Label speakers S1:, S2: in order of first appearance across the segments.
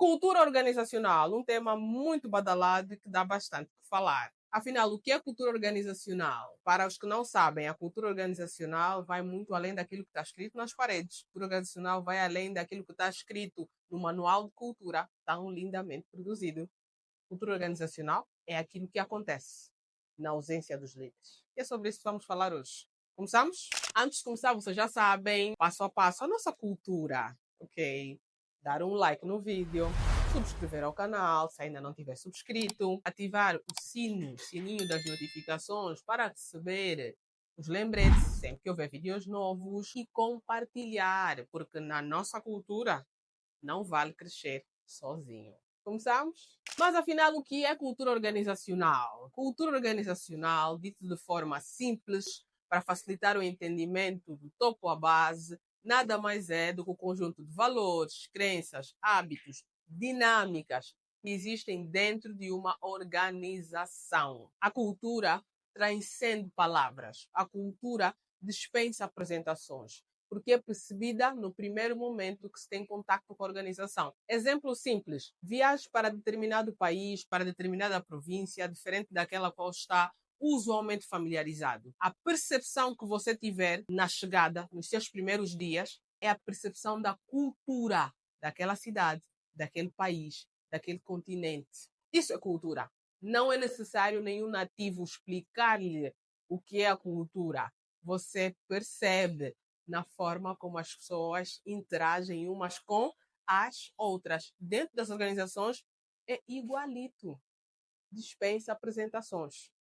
S1: Cultura organizacional, um tema muito badalado e que dá bastante o que falar. Afinal, o que é cultura organizacional? Para os que não sabem, a cultura organizacional vai muito além daquilo que está escrito nas paredes. A cultura organizacional vai além daquilo que está escrito no manual de cultura, tão lindamente produzido. Cultura organizacional é aquilo que acontece na ausência dos líderes. E é sobre isso que vamos falar hoje. Começamos? Antes de começar, vocês já sabem, passo a passo, a nossa cultura, ok? Dar um like no vídeo, subscrever ao canal, se ainda não tiver subscrito, ativar o sininho das notificações para receber os lembretes sempre que houver vídeos novos e compartilhar, porque na nossa cultura não vale crescer sozinho. Começamos? Mas afinal, o que é cultura organizacional? Cultura organizacional, dito de forma simples, para facilitar o entendimento do topo à base, nada mais é do que o conjunto de valores, crenças, hábitos, dinâmicas que existem dentro de uma organização. A cultura transcende palavras. A cultura dispensa apresentações, porque é percebida no primeiro momento que se tem contato com a organização. Exemplo simples: viaje para determinado país, para determinada província, diferente daquela qual está usualmente familiarizado. A percepção que você tiver na chegada, nos seus primeiros dias, é a percepção da cultura daquela cidade, daquele país, daquele continente. Isso é cultura. Não é necessário nenhum nativo explicar-lhe o que é a cultura. Você percebe na forma como as pessoas interagem umas com as outras. Dentro das organizações é igualito. Dispensa apresentações.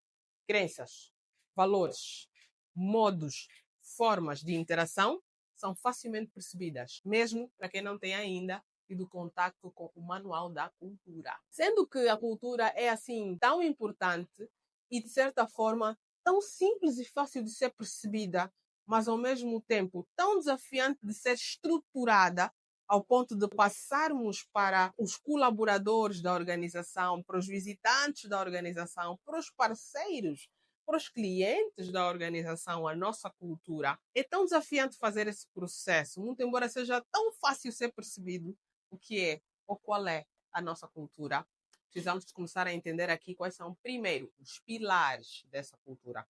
S1: Crenças, valores, modos, formas de interação são facilmente percebidas, mesmo para quem não tem ainda tido contato com o manual da cultura. Sendo que a cultura é assim tão importante e de certa forma tão simples e fácil de ser percebida, mas ao mesmo tempo tão desafiante de ser estruturada ao ponto de passarmos para os colaboradores da organização, para os visitantes da organização, para os parceiros, para os clientes da organização, a nossa cultura. É tão desafiante fazer esse processo, muito embora seja tão fácil ser percebido o que é ou qual é a nossa cultura. Precisamos de começar a entender aqui quais são, primeiro, os pilares dessa cultura.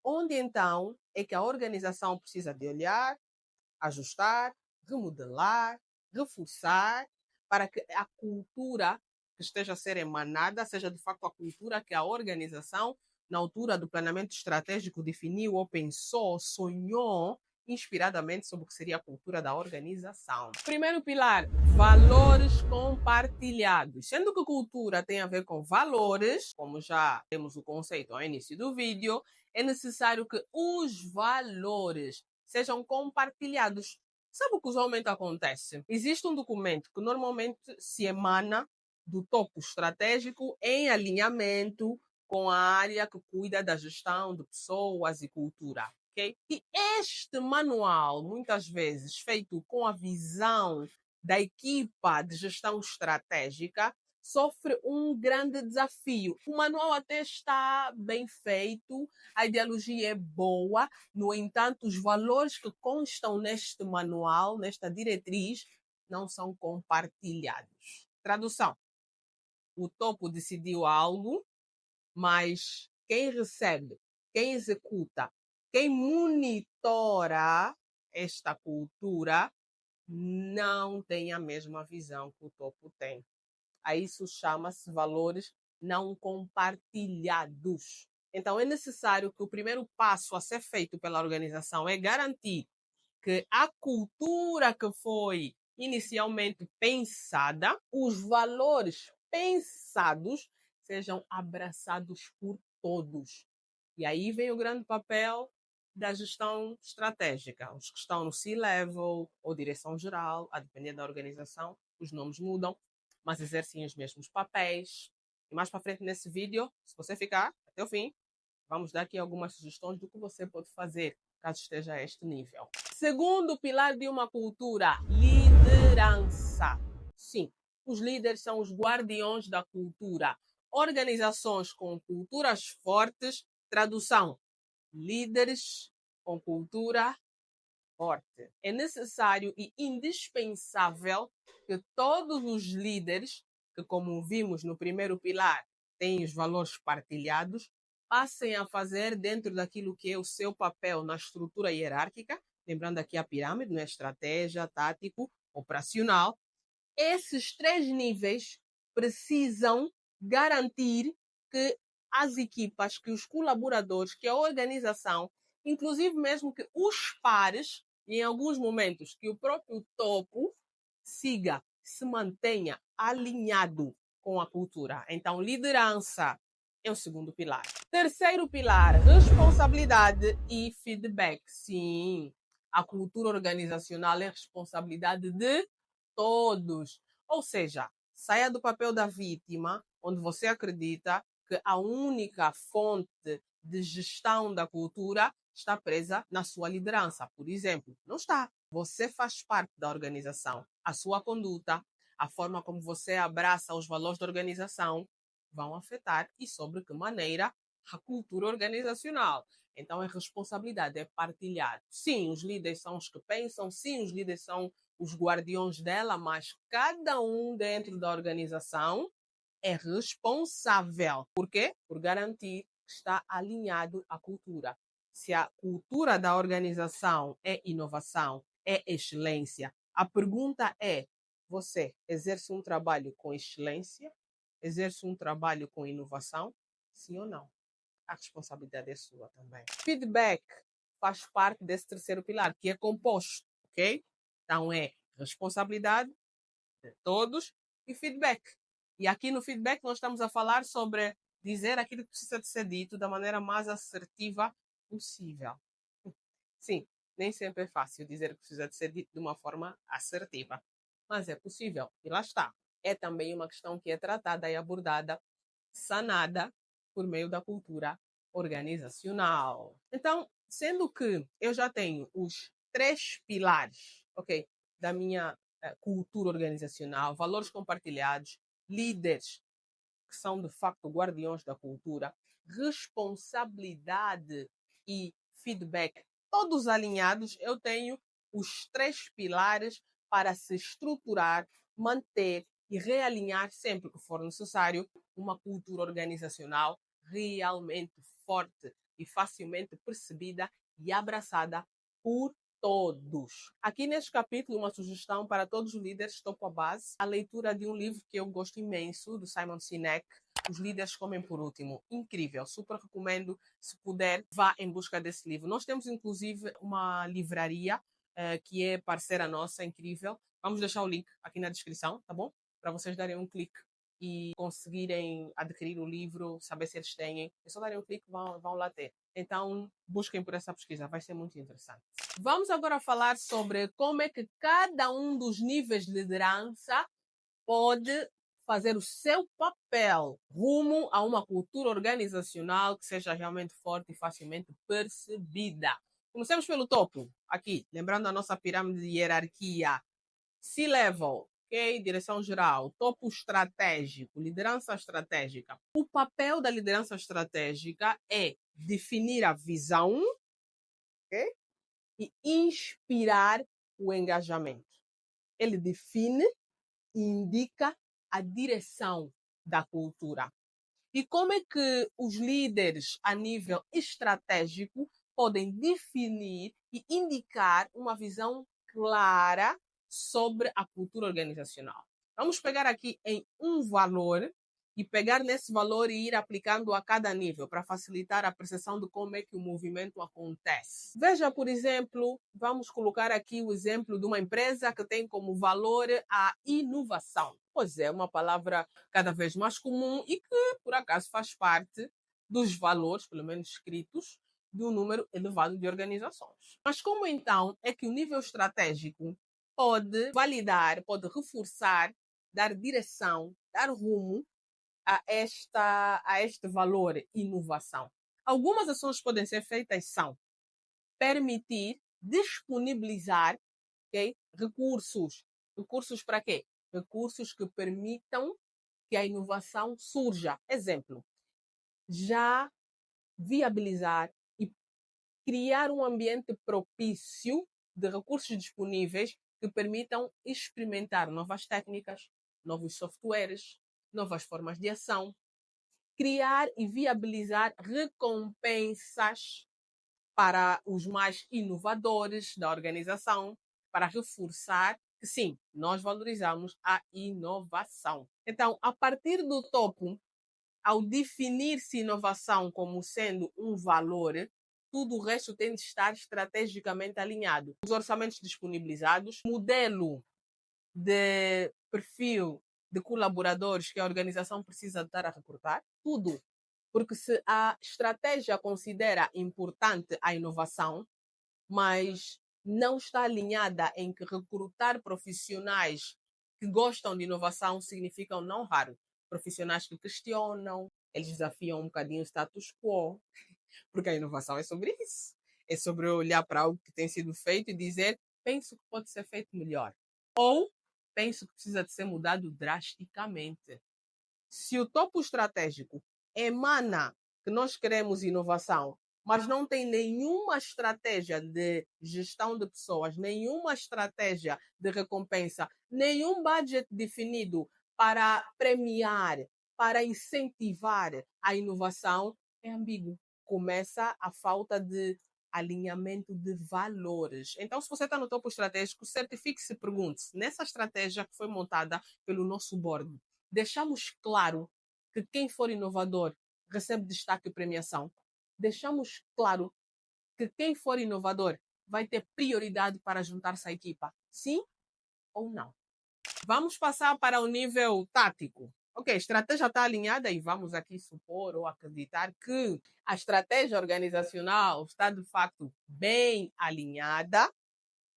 S1: Onde então é que a organização precisa de olhar, ajustar, remodelar, reforçar, para que a cultura que esteja a ser emanada seja de facto a cultura que a organização, na altura do planeamento estratégico, definiu ou pensou, sonhou inspiradamente sobre o que seria a cultura da organização. Primeiro pilar, valores compartilhados. Sendo que cultura tem a ver com valores, como já temos o conceito ao início do vídeo, é necessário que os valores sejam compartilhados. Sabe o que usualmente acontece? Existe um documento que normalmente se emana do topo estratégico em alinhamento com a área que cuida da gestão de pessoas e cultura. Okay? E este manual, muitas vezes feito com a visão da equipa de gestão estratégica, sofre um grande desafio. O manual até está bem feito, a ideologia é boa, no entanto, os valores que constam neste manual, nesta diretriz, não são compartilhados. Tradução: o topo decidiu algo, mas quem recebe, quem executa, quem monitora esta cultura não tem a mesma visão que o topo tem. A isso chama-se valores não compartilhados. Então, é necessário que o primeiro passo a ser feito pela organização é garantir que a cultura que foi inicialmente pensada, os valores pensados, sejam abraçados por todos. E aí vem o grande papel da gestão estratégica. Os que estão no C-level ou direção geral, a depender da organização, os nomes mudam, mas exercem os mesmos papéis. E mais para frente nesse vídeo, se você ficar até o fim, vamos dar aqui algumas sugestões do que você pode fazer caso esteja a este nível. Segundo pilar de uma cultura, liderança. Sim, os líderes são os guardiões da cultura. Organizações com culturas fortes, tradução, líderes com cultura forte. É necessário e indispensável que todos os líderes, que como vimos no primeiro pilar, têm os valores partilhados, passem a fazer dentro daquilo que é o seu papel na estrutura hierárquica, lembrando aqui a pirâmide, não é? Estratégia, tático, operacional. Esses três níveis precisam garantir que as equipas, que os colaboradores, que a organização, inclusive mesmo que os pares, e em alguns momentos que o próprio topo siga, se mantenha alinhado com a cultura. Então, liderança é o segundo pilar. Terceiro pilar, responsabilidade e feedback. Sim, a cultura organizacional é responsabilidade de todos. Ou seja, saia do papel da vítima, onde você acredita que a única fonte de gestão da cultura está presa na sua liderança. Por exemplo, não está. Você faz parte da organização. A sua conduta, a forma como você abraça os valores da organização vão afetar e sobre que maneira a cultura organizacional. Então, a responsabilidade é partilhada. Sim, os líderes são os que pensam, sim, os líderes são os guardiões dela, mas cada um dentro da organização é responsável. Por quê? Por garantir que está alinhado à cultura. Se a cultura da organização é inovação, é excelência, a pergunta é: você exerce um trabalho com excelência? Exerce um trabalho com inovação? Sim ou não? A responsabilidade é sua também. Feedback faz parte desse terceiro pilar, que é composto, ok? Então é responsabilidade de todos e feedback. E aqui no feedback nós estamos a falar sobre dizer aquilo que precisa de ser dito da maneira mais assertiva possível. Sim, nem sempre é fácil dizer que precisa de ser dito de uma forma assertiva, mas é possível. E lá está. É também uma questão que é tratada e abordada, sanada por meio da cultura organizacional. Então, sendo que eu já tenho os três pilares, ok, da minha cultura organizacional, valores compartilhados, líderes que são de facto guardiões da cultura, responsabilidade e feedback, todos alinhados, eu tenho os três pilares para se estruturar, manter e realinhar sempre que for necessário uma cultura organizacional realmente forte e facilmente percebida e abraçada por todos. Aqui neste capítulo, uma sugestão para todos os líderes, topo a base, a leitura de um livro que eu gosto imenso, do Simon Sinek, Os Líderes Comem por Último. Incrível, super recomendo. Se puder, vá em busca desse livro. Nós temos, inclusive, uma livraria que é parceira nossa, incrível. Vamos deixar o link aqui na descrição, tá bom? Para vocês darem um clique e conseguirem adquirir o livro, saber se eles têm. É só darem um clique, vão lá ter. Então, busquem por essa pesquisa, vai ser muito interessante. Vamos agora falar sobre como é que cada um dos níveis de liderança pode fazer o seu papel rumo a uma cultura organizacional que seja realmente forte e facilmente percebida. Comecemos pelo topo, aqui, lembrando a nossa pirâmide de hierarquia. C-level, ok? Direção geral, topo estratégico, liderança estratégica. O papel da liderança estratégica é definir a visão, ok? E inspirar o engajamento. Ele define e indica a direção da cultura. E como é que os líderes a nível estratégico podem definir e indicar uma visão clara sobre a cultura organizacional? Vamos pegar aqui em um valor e pegar nesse valor e ir aplicando a cada nível para facilitar a percepção de como é que o movimento acontece. Veja, por exemplo, vamos colocar aqui o exemplo de uma empresa que tem como valor a inovação. Pois é, uma palavra cada vez mais comum e que, por acaso, faz parte dos valores, pelo menos escritos, de um número elevado de organizações. Mas como então é que o nível estratégico pode validar, pode reforçar, dar direção, dar rumo a este valor inovação? Algumas ações que podem ser feitas são permitir, disponibilizar, okay, recursos. Recursos para quê? Recursos que permitam que a inovação surja. Exemplo, já viabilizar e criar um ambiente propício de recursos disponíveis que permitam experimentar novas técnicas, novos softwares, novas formas de ação, criar e viabilizar recompensas para os mais inovadores da organização, para reforçar que sim, nós valorizamos a inovação. Então, a partir do topo, ao definir-se inovação como sendo um valor, tudo o resto tem de estar estrategicamente alinhado. Os orçamentos disponibilizados, modelo de perfil de colaboradores que a organização precisa estar a recrutar, tudo. Porque se a estratégia considera importante a inovação, mas não está alinhada em que recrutar profissionais que gostam de inovação significam não raro profissionais que questionam, eles desafiam um bocadinho o status quo, porque a inovação é sobre isso. É sobre olhar para algo que tem sido feito e dizer, penso que pode ser feito melhor. Ou penso que precisa de ser mudado drasticamente. Se o topo estratégico emana que nós queremos inovação, mas não tem nenhuma estratégia de gestão de pessoas, nenhuma estratégia de recompensa, nenhum budget definido para premiar, para incentivar a inovação, é ambíguo. Começa a falta de alinhamento de valores. Então, se você está no topo estratégico, certifique-se e pergunte-se, nessa estratégia que foi montada pelo nosso board, deixamos claro que quem for inovador recebe destaque e premiação. Deixamos claro que quem for inovador vai ter prioridade para juntar-se à equipa. Sim ou não? Vamos passar para o nível tático. Ok, a estratégia está alinhada e vamos aqui supor ou acreditar que a estratégia organizacional está de facto bem alinhada,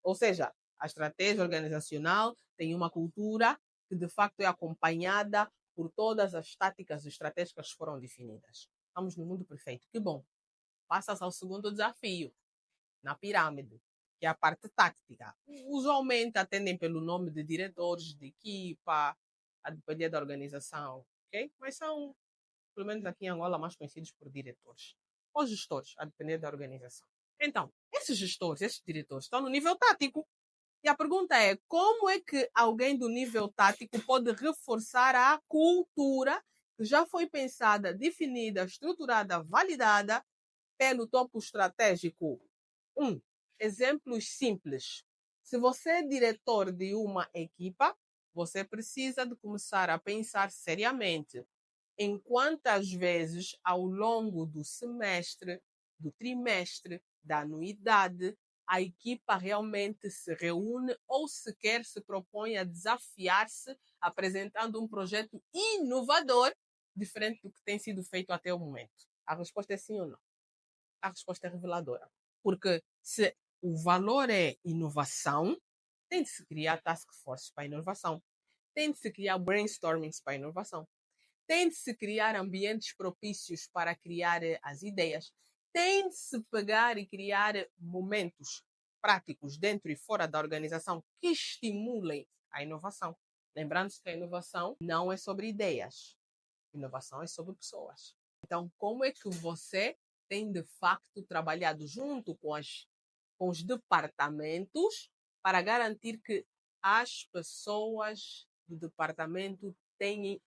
S1: ou seja, a estratégia organizacional tem uma cultura que de facto é acompanhada por todas as táticas estratégicas que foram definidas. Estamos no mundo perfeito. Que bom. Passa-se ao segundo desafio, na pirâmide, que é a parte tática. Usualmente atendem pelo nome de diretores de equipa, a depender da organização, ok? Mas são, pelo menos aqui em Angola, mais conhecidos por diretores. Ou gestores, a depender da organização. Então, esses gestores, esses diretores, estão no nível tático. E a pergunta é: como é que alguém do nível tático pode reforçar a cultura que já foi pensada, definida, estruturada, validada pelo topo estratégico? Exemplos simples. Se você é diretor de uma equipa, você precisa de começar a pensar seriamente em quantas vezes ao longo do semestre, do trimestre, da anuidade, a equipa realmente se reúne ou sequer se propõe a desafiar-se apresentando um projeto inovador diferente do que tem sido feito até o momento. A resposta é sim ou não. A resposta é reveladora. Porque se o valor é inovação, tem de se criar task forces para a inovação. Tem de se criar brainstormings para a inovação. Tem de se criar ambientes propícios para criar as ideias. Tem de se pegar e criar momentos práticos dentro e fora da organização que estimulem a inovação. Lembrando-se que a inovação não é sobre ideias. Inovação é sobre pessoas. Então, como é que você tem de facto trabalhado junto com os departamentos para garantir que as pessoas do departamento tenham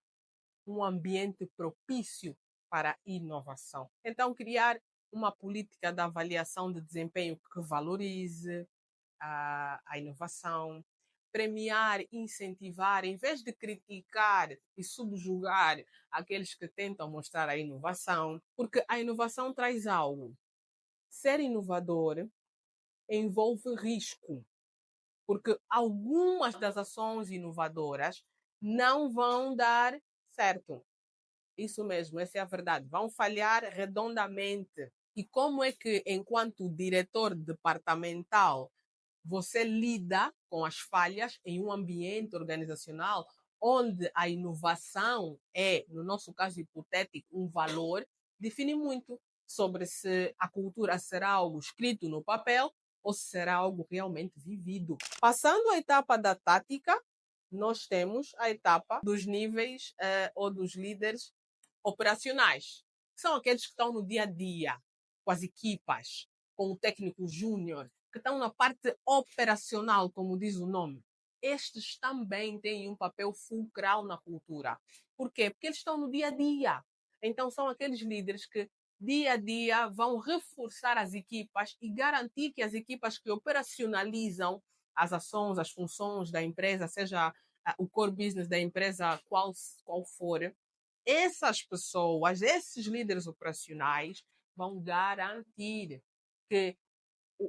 S1: um ambiente propício para a inovação? Então, criar uma política de avaliação de desempenho que valorize a inovação, premiar, incentivar, em vez de criticar e subjugar aqueles que tentam mostrar a inovação, porque a inovação traz algo. Ser inovador envolve risco, porque algumas das ações inovadoras não vão dar certo. Isso mesmo, essa é a verdade. Vão falhar redondamente. E como é que, enquanto diretor departamental, você lida com as falhas em um ambiente organizacional onde a inovação é, no nosso caso hipotético, um valor, define muito sobre se a cultura será algo escrito no papel ou se será algo realmente vivido. Passando à etapa da tática, nós temos a etapa dos níveis ou dos líderes operacionais, que são aqueles que estão no dia a dia, com as equipas, com o técnico júnior, que estão na parte operacional, como diz o nome, estes também têm um papel fulcral na cultura. Por quê? Porque eles estão no dia a dia. Então, são aqueles líderes que, dia a dia, vão reforçar as equipas e garantir que as equipas que operacionalizam as ações, as funções da empresa, seja o core business da empresa, qual for, essas pessoas, esses líderes operacionais, vão garantir que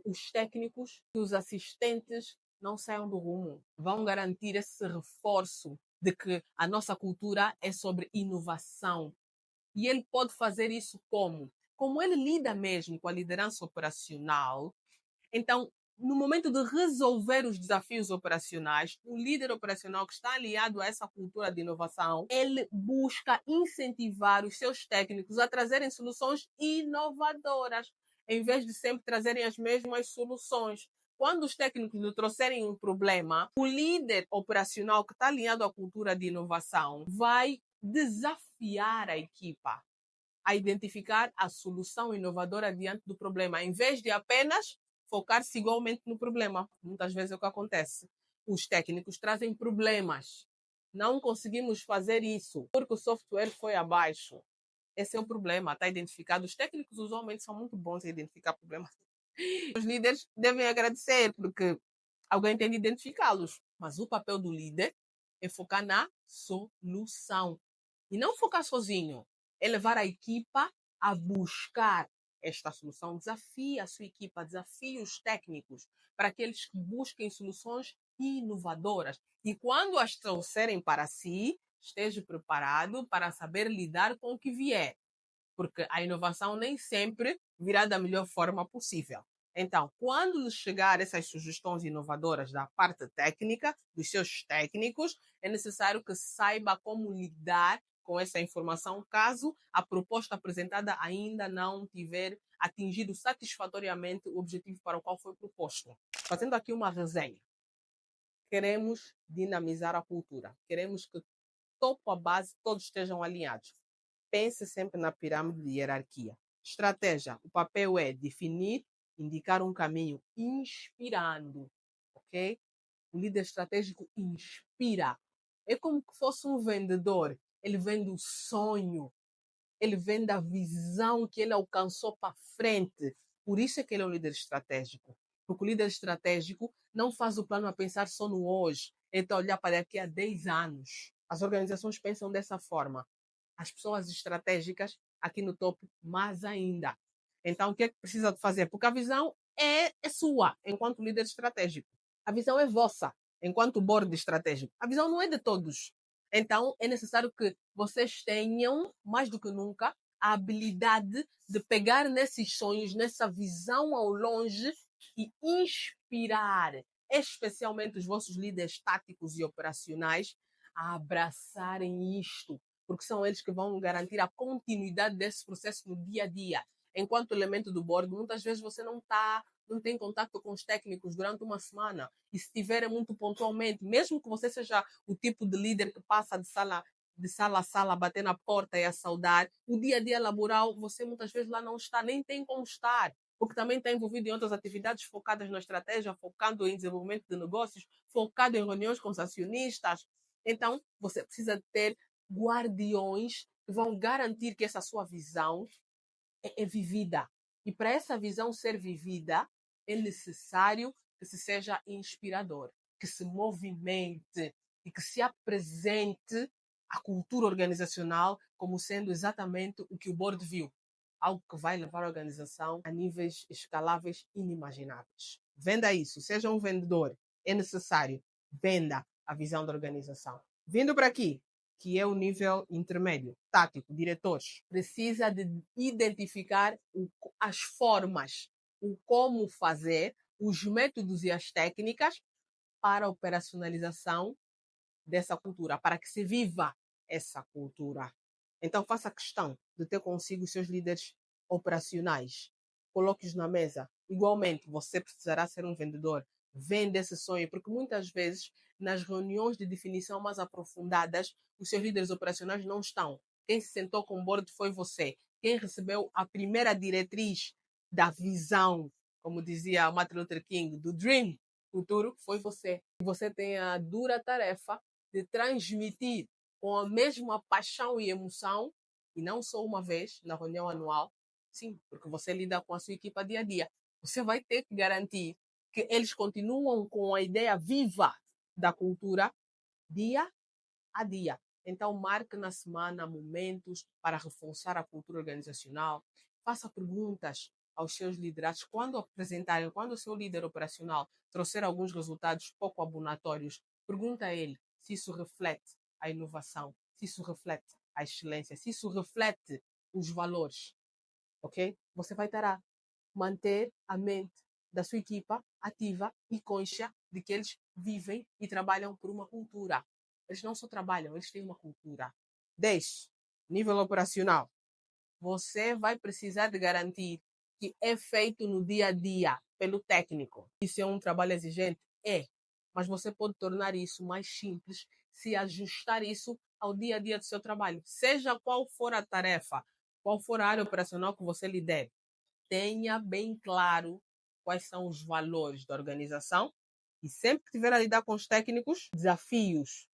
S1: os técnicos e os assistentes não saiam do rumo. Vão garantir esse reforço de que a nossa cultura é sobre inovação. E ele pode fazer isso como? Como ele lida mesmo com a liderança operacional, então, no momento de resolver os desafios operacionais, o líder operacional que está aliado a essa cultura de inovação, ele busca incentivar os seus técnicos a trazerem soluções inovadoras, em vez de sempre trazerem as mesmas soluções. Quando os técnicos lhe trouxerem um problema, o líder operacional que está alinhado à cultura de inovação vai desafiar a equipa a identificar a solução inovadora diante do problema, em vez de apenas focar-se igualmente no problema. Muitas vezes é o que acontece. Os técnicos trazem problemas. Não conseguimos fazer isso porque o software foi abaixo. Esse é o problema, está identificado. Os técnicos usualmente são muito bons em identificar problemas. Os líderes devem agradecer porque alguém tem de identificá-los. Mas o papel do líder é focar na solução. E não focar sozinho. É levar a equipa a buscar esta solução. Desafie a sua equipa, desafie os técnicos para que eles busquem soluções inovadoras. E quando as trouxerem para si, esteja preparado para saber lidar com o que vier. Porque a inovação nem sempre virá da melhor forma possível. Então, quando lhe chegar essas sugestões inovadoras da parte técnica, dos seus técnicos, é necessário que saiba como lidar com essa informação, caso a proposta apresentada ainda não tiver atingido satisfatoriamente o objetivo para o qual foi proposto. Fazendo aqui uma resenha. Queremos dinamizar a cultura. Queremos que topo a base todos estejam alinhados. Pense sempre na pirâmide de hierarquia. Estratégia. O papel é definir, indicar um caminho, inspirando. Ok? O líder estratégico inspira. É como que fosse um vendedor. Ele vende o sonho. Ele vende a visão que ele alcançou para frente. Por isso é que ele é um líder estratégico. Porque o líder estratégico não faz o plano a pensar só no hoje. Ele está a olhar para daqui a 10 anos. As organizações pensam dessa forma. As pessoas estratégicas aqui no topo, mais ainda. Então, o que é que precisa de fazer? Porque a visão é sua, enquanto líder estratégico. A visão é vossa, enquanto board estratégico. A visão não é de todos. Então, é necessário que vocês tenham, mais do que nunca, a habilidade de pegar nesses sonhos, nessa visão ao longe e inspirar, especialmente os vossos líderes táticos e operacionais, a abraçarem isto, porque são eles que vão garantir a continuidade desse processo no dia a dia. Enquanto elemento do board, muitas vezes você não tem contato com os técnicos durante uma semana. E se tiver é muito pontualmente, mesmo que você seja o tipo de líder que passa de sala a sala, a bater na porta e a saudar, o dia a dia laboral, você muitas vezes lá não está, nem tem como estar, porque também está envolvido em outras atividades focadas na estratégia, focado em desenvolvimento de negócios, focado em reuniões com os acionistas. Então, você precisa ter guardiões que vão garantir que essa sua visão é vivida. E para essa visão ser vivida, é necessário que se seja inspirador, que se movimente e que se apresente a cultura organizacional como sendo exatamente o que o board viu. Algo que vai levar a organização a níveis escaláveis inimagináveis. Venda isso, seja um vendedor. É necessário. Venda a visão da organização. Vindo para aqui, que é o nível intermédio, tático, diretores, precisa de identificar as formas, o como fazer, os métodos e as técnicas para a operacionalização dessa cultura, para que se viva essa cultura. Então, faça questão de ter consigo os seus líderes operacionais. Coloque-os na mesa. Igualmente, você precisará ser um vendedor. Vende esse sonho, porque muitas vezes, nas reuniões de definição mais aprofundadas, os seus líderes operacionais não estão. Quem se sentou com o board foi você. Quem recebeu a primeira diretriz da visão como dizia Martin Luther King, do Dream. O futuro foi você. Você tem a dura tarefa de transmitir com a mesma paixão e emoção, e não só uma vez na reunião anual, sim, porque você lida com a sua equipa dia a dia. Você vai ter que garantir que eles continuam com a ideia viva da cultura dia a dia. Então, marque na semana momentos para reforçar a cultura organizacional. Faça perguntas aos seus liderados quando apresentarem, quando o seu líder operacional trouxer alguns resultados pouco abonatórios, pergunta a ele se isso reflete a inovação, se isso reflete a excelência, se isso reflete os valores, ok? Você vai estar a manter a mente da sua equipa ativa e consciente de que eles vivem e trabalham por uma cultura. Eles não só trabalham, eles têm uma cultura. 10. Nível operacional. Você vai precisar de garantir que é feito no dia a dia pelo técnico. Isso é um trabalho exigente? É. Mas você pode tornar isso mais simples se ajustar isso ao dia a dia do seu trabalho. Seja qual for a tarefa, qual for a área operacional que você lidere, tenha bem claro quais são os valores da organização e sempre que tiver a lidar com os técnicos, desafios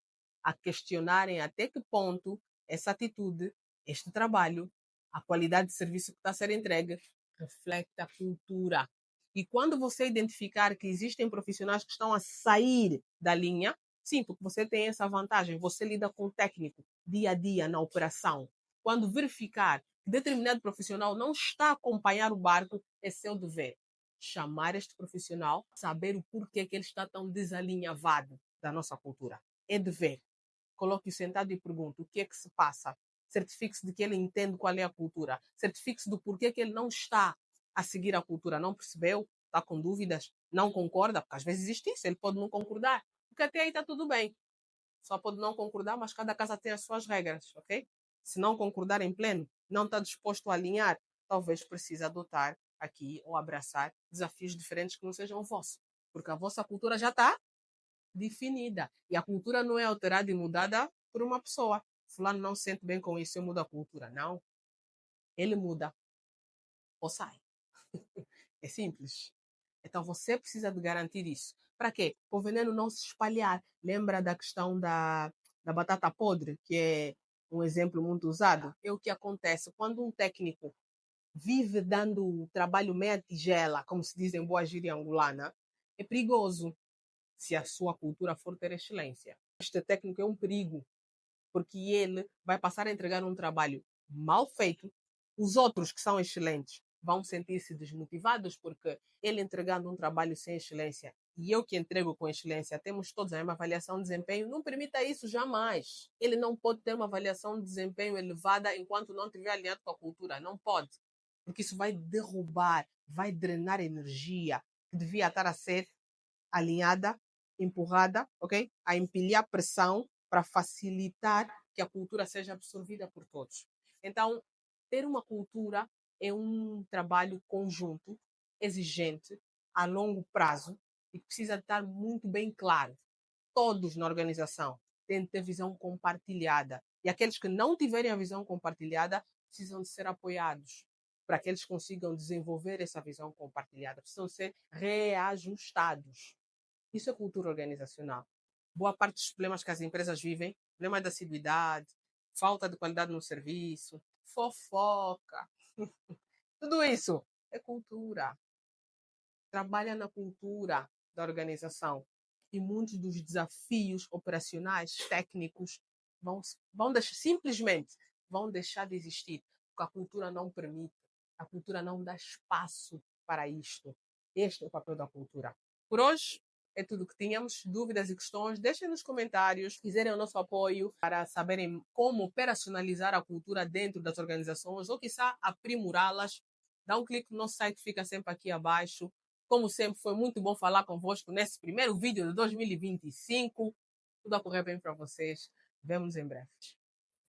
S1: a questionarem até que ponto essa atitude, este trabalho, a qualidade de serviço que está a ser entregue, reflete a cultura. E quando você identificar que existem profissionais que estão a sair da linha, sim, porque você tem essa vantagem, você lida com o técnico dia a dia na operação. Quando verificar que determinado profissional não está a acompanhar o barco, é seu dever chamar este profissional, saber o porquê que ele está tão desalinhavado da nossa cultura. É dever. Coloque-o sentado e pergunte o que é que se passa. Certifique-se de que ele entende qual é a cultura. Certifique-se do porquê que ele não está a seguir a cultura. Não percebeu? Está com dúvidas? Não concorda? Porque às vezes existe isso. Ele pode não concordar. Porque até aí está tudo bem. Só pode não concordar, mas cada casa tem as suas regras, ok? Se não concordar em pleno, não está disposto a alinhar, talvez precise adotar aqui ou abraçar desafios diferentes que não sejam vossos. Porque a vossa cultura já está definida. E a cultura não é alterada e mudada por uma pessoa. Fulano não se sente bem com isso, eu mudo a cultura. Não. Ele muda ou sai. É simples. Então você precisa de garantir isso. Para quê? Para o veneno não se espalhar. Lembra da questão da batata podre, que é um exemplo muito usado? É o que acontece quando um técnico vive dando trabalho meia tigela, como se diz em boa gíria angolana, é perigoso se a sua cultura for ter excelência. Este técnico é um perigo, porque ele vai passar a entregar um trabalho mal feito. Os outros que são excelentes vão sentir-se desmotivados porque ele entregando um trabalho sem excelência e eu que entrego com excelência, temos todos a mesma avaliação de desempenho, não permita isso jamais. Ele não pode ter uma avaliação de desempenho elevada enquanto não estiver alinhado com a cultura. Não pode. Porque isso vai derrubar, vai drenar energia que devia estar a ser alinhada, empurrada, ok? A empilhar pressão para facilitar que a cultura seja absorvida por todos. Então, ter uma cultura é um trabalho conjunto, exigente, a longo prazo e precisa estar muito bem claro. Todos na organização têm de ter visão compartilhada. E aqueles que não tiverem a visão compartilhada precisam de ser apoiados para que eles consigam desenvolver essa visão compartilhada. Precisam ser reajustados. Isso é cultura organizacional. Boa parte dos problemas que as empresas vivem, problema da assiduidade, falta de qualidade no serviço, fofoca, tudo isso é cultura. Trabalha na cultura da organização. E muitos dos desafios operacionais, técnicos, simplesmente vão deixar de existir, porque a cultura não permite, a cultura não dá espaço para isto. Este é o papel da cultura. Por hoje, é tudo que tínhamos. Dúvidas e questões, deixem nos comentários. Quiserem o nosso apoio para saberem como operacionalizar a cultura dentro das organizações ou, quiçá, aprimorá-las, dá um clique no nosso site, fica sempre aqui abaixo. Como sempre, foi muito bom falar convosco nesse primeiro vídeo de 2025. Tudo a correr bem para vocês. Vemo-nos em breve.